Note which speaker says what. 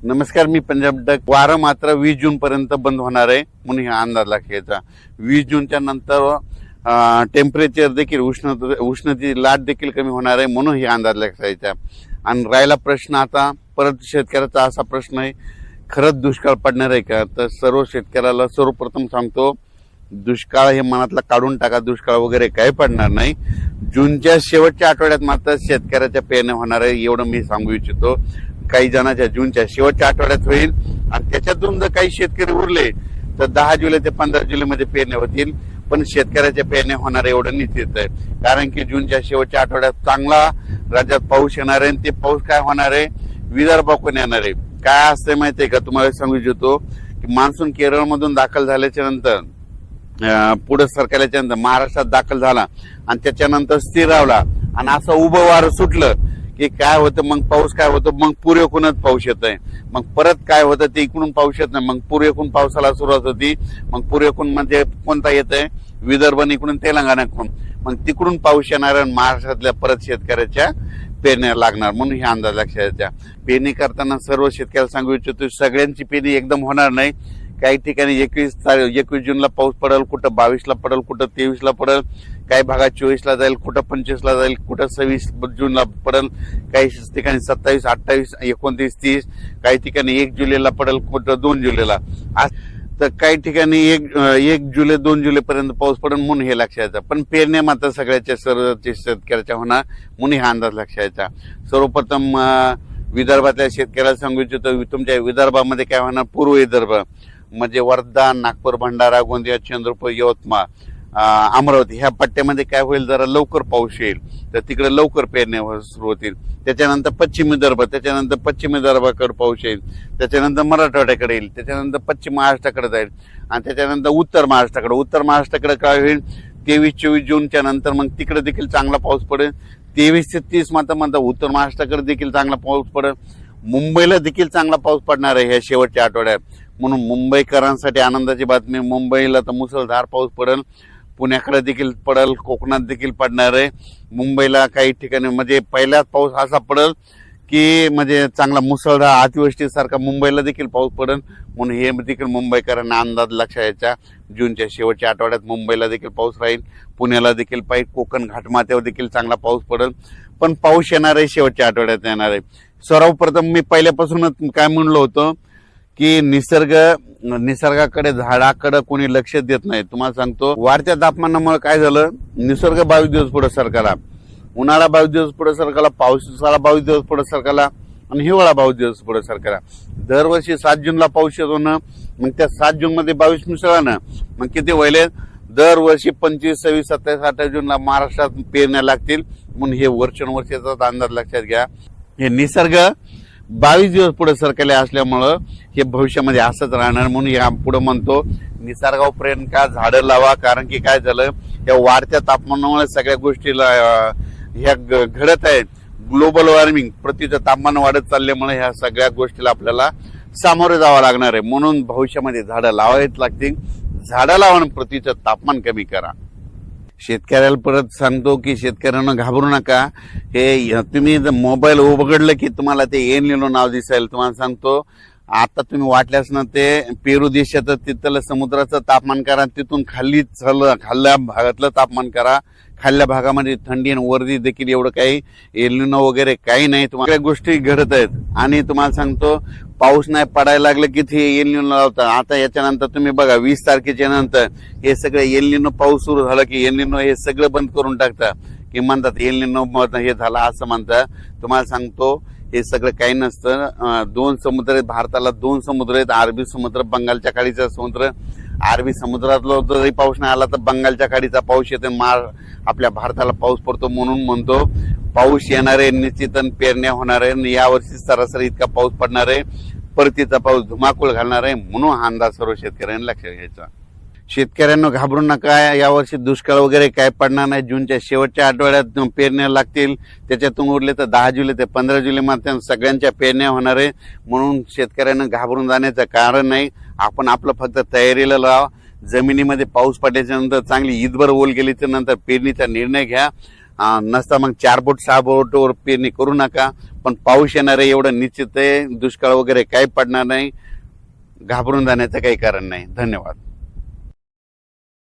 Speaker 1: नमस्कार, मी पंजाब डक. वारं मात्र 20 जून पर्यंत बंद होणार आहे म्हणून हा अंदाज लागेचा. 20 जूनच्या नंतर टेम्परेचर देखील उष्णतेची लाट देखील कमी होणार आहे म्हणून हे अंदाज लागायचा. आणि राहिला प्रश्न आता परत शेतकऱ्याचा असा प्रश्न आहे, खरंच दुष्काळ पडणार आहे का? तर सर्व शेतकऱ्याला सर्वप्रथम सांगतो, दुष्काळ हे मनातला काढून टाका. दुष्काळ वगैरे काही पडणार नाही. जूनच्या शेवटच्या आठवड्यात मात्र शेतकऱ्याच्या पेरण्या होणार आहे एवढं मी सांगू इच्छितो. काही जणांच्या जूनच्या शेवटच्या आठवड्यात होईल आणि त्याच्यातून जर काही शेतकरी उरले तर 10 जुलै ते 15 जुलै मध्ये पेरण्या होतील. पण शेतकऱ्याच्या पेरण्या होणार एवढं निश्चित आहे, कारण की जूनच्या शेवटच्या आठवड्यात चांगला राज्यात पाऊस येणार आहे. ते पाऊस काय होणार आहे, विदर्भाकडून येणार आहे. काय असते माहितीये का, तुम्हाला सांगू इच्छितो की मान्सून केरळमधून दाखल झाल्याच्या नंतर पुढे सरकारच्या नंतर महाराष्ट्रात दाखल झाला आणि त्याच्यानंतर स्थिरावला आणि असं उभं वारं सुटलं की काय होतं, मग पाऊस काय होतं, मग पूर्वेकडूनच पाऊस येत आहे. मग परत काय होतं, ते इकडून पाऊस येत नाही. मग पूर्वेकडून पावसाला सुरुवात होती. मग पूर्वेकडून म्हणजे कोणता येत आहे, विदर्भ इकडून तेलंगणाकडून. मग तिकडून पाऊस येणार आणि महाराष्ट्रातल्या परत शेतकऱ्याच्या पेरण्या लागणार म्हणून हे अंदाज लक्षात. पेरणी करताना सर्व शेतकऱ्याला सांगू इच्छितो, सगळ्यांची पेरणी एकदम होणार नाही. काही ठिकाणी 21 जूनला पाऊस पडेल, कुठं 22ला पडेल, कुठं 23ला पडेल, काही भागात 24ला जाईल, कुठं 25ला जाईल, कुठं 26 जूनला पडेल, काही ठिकाणी 27, 28, 29, 30, काही ठिकाणी 1 जुलैला पडेल, कुठं 2 जुलैला. तर काही ठिकाणी 1 जुलै 2 जुलै पर्यंत पाऊस पडेल म्हणून हे लक्षात. पण पेरण्या मात्र सगळ्याच्या सर्व शेतकऱ्याच्या होणार म्हणून हा अंदाज लक्षात. सर्वप्रथम विदर्भातल्या शेतकऱ्याला सांगू इच्छितो, तुमच्या विदर्भामध्ये काय होणार, पूर्व विदर्भ म्हणजे वर्धा, नागपूर, भंडारा, गोंदिया, चंद्रपूर, यवतमाळ, अमरावती ह्या पट्ट्यामध्ये काय होईल, जरा लवकर पाऊस येईल तर तिकडे लवकर पेरण्या सुरू होतील. त्याच्यानंतर पश्चिम विदर्भ, त्याच्यानंतर पश्चिम विदर्भाकडे पाऊस येईल, त्याच्यानंतर मराठवाड्याकडे येईल, त्याच्यानंतर पश्चिम महाराष्ट्राकडे जाईल आणि त्याच्यानंतर उत्तर महाराष्ट्राकडे काय होईल, 23-24 जूनच्या नंतर मग तिकडे देखील चांगला पाऊस पडेल. 23 ते 30 मात्र उत्तर महाराष्ट्राकडे देखील चांगला पाऊस पडेल. मुंबईला देखील चांगला पाऊस पडणार आहे ह्या शेवटच्या आठवड्यात म्हणून मुंबईकरांसाठी आनंदाची बातमी. मुंबईला तर मुसळधार पाऊस पडेल, पुण्याकडे देखील पडेल, कोकणात देखील पडणार आहे. मुंबईला काही ठिकाणी म्हणजे पहिल्याच पाऊस असा पडेल की म्हणजे चांगला मुसळधार अतिवृष्टीसारखा मुंबईला देखील पाऊस पडेल म्हणून हे देखील मुंबईकरांना अंदाज लक्षात यायचा. जूनच्या शेवटच्या आठवड्यात मुंबईला देखील पाऊस राहील, पुण्याला देखील पाहिजे, कोकण घाटमाथ्यावर देखील चांगला पाऊस पडेल. पण पाऊस येणार आहे शेवटच्या आठवड्यात येणार आहे. सर्वप्रथम मी पहिल्यापासूनच काय म्हणलो होतो की निसर्गाकडे झाडाकडे कोणी लक्ष देत नाही. तुम्हाला सांगतो, वाढत्या तापमानामुळे काय झालं, निसर्ग 22 दिवस पुढे सरकारला, उन्हाळा 22 दिवस पुढे सरकारला, पावसाळा 22 दिवस पुढे सरकारला आणि हिवाळा 22 दिवस पुढे सरकारला. दरवर्षी 7 जूनला पाऊस येतो ना, मग त्या 7 जून मध्ये 22 मिसळा ना, मग किती व्हायले, दरवर्षी 25, 26, 27, 28 जूनला महाराष्ट्रात पेरण्या लागतील म्हणून हे वर्षानुवर्षाचा अंदाज लक्षात घ्या. हे निसर्ग 22 दिवस पुढे सरकारले असल्यामुळं हे भविष्यामध्ये असंच राहणार म्हणून या पुढे म्हणतो, निसर्गावर प्रेम का, झाडं लावा. कारण की काय झालं, या वाढत्या तापमानामुळे सगळ्या गोष्टीला ह्या घडत आहेत. ग्लोबल वॉर्मिंग, पृथ्वीचं तापमान वाढत चालल्यामुळे ह्या सगळ्या गोष्टीला आपल्याला सामोरे जावं लागणार आहे. म्हणून भविष्यामध्ये झाडं लावावीच लागतील. झाडं लावा आणि पृथ्वीचं तापमान कमी करा. शेतकऱ्याला परत सांगतो की शेतकऱ्यांना घाबरू नका. हे तुम्ही मोबाईल उघडलं की तुम्हाला ते एल निनो नाव दिसेल. तुम्हाला सांगतो, आता तुम्ही वाटल्यास ना ते पेरू देशाचं तिथलं समुद्राचं तापमान करा, तिथून खाल्ल्या भागातलं तापमान करा. खाल्ल्या भागामध्ये थंडी आणि वरती देखील एवढं काही एल निनो वगैरे काही नाही. तुम्हाला गोष्टी घडत आहेत आणि तुम्हाला सांगतो, पाऊस नाही पडायला लागलं की ते एल निनो लावतात. आता याच्यानंतर तुम्ही बघा 20 तारखेच्या नंतर हे सगळं एल निनो पाऊस सुरू झाला की एल निनो हे सगळं बंद करून टाकतात की म्हणतात एल निनो हे झालं असं म्हणतात. तुम्हाला सांगतो, हे सगळं काही नसतं. 2 समुद्र आहेत भारताला, 2 समुद्र आहेत, अरबी समुद्र, बंगालच्या खाडीचा समुद्र. अरबी समुद्रातला जरी पाऊस नाही आला तर बंगालच्या खाडीचा पाऊस येतो, आपल्या भारताला पाऊस पडतो. म्हणून म्हणतो, पाऊस येणार आहे निश्चित, पेरण्या होणार आहे. यावर्षी सरासरी इतका पाऊस पडणार आहे, परतीचा पाऊस धुमाकूळ घालणार आहे म्हणून हा अंदाज सर्व शेतकऱ्यांनी लक्षात घ्यायचा. शेतकऱ्यांना घाबरू नका, यावर्षी दुष्काळ वगैरे काय पडणार नाही. जूनच्या शेवटच्या आठवड्यात पेरण्या लागतील, त्याच्यातून उरले तर 10 जुलै ते 15 जुलै मध्ये सगळ्यांच्या पेरण्या होणार आहे म्हणून शेतकऱ्यांना घाबरून जाण्याचं कारण नाही. आपण आपलं फक्त तयारीला लावा. जमिनीमध्ये पाऊस पडल्याच्या नंतर चांगली ईदभर ओल गेल्याच्या नंतर पेरणीचा निर्णय घ्या नसता मग 4 बोट 6 बोटवर पेरणी करू नका. पण पाऊस येणार आहे एवढं निश्चित आहे. दुष्काळ वगैरे काही पडणार नाही. घाबरून जाण्याचं काही कारण नाही. धन्यवाद.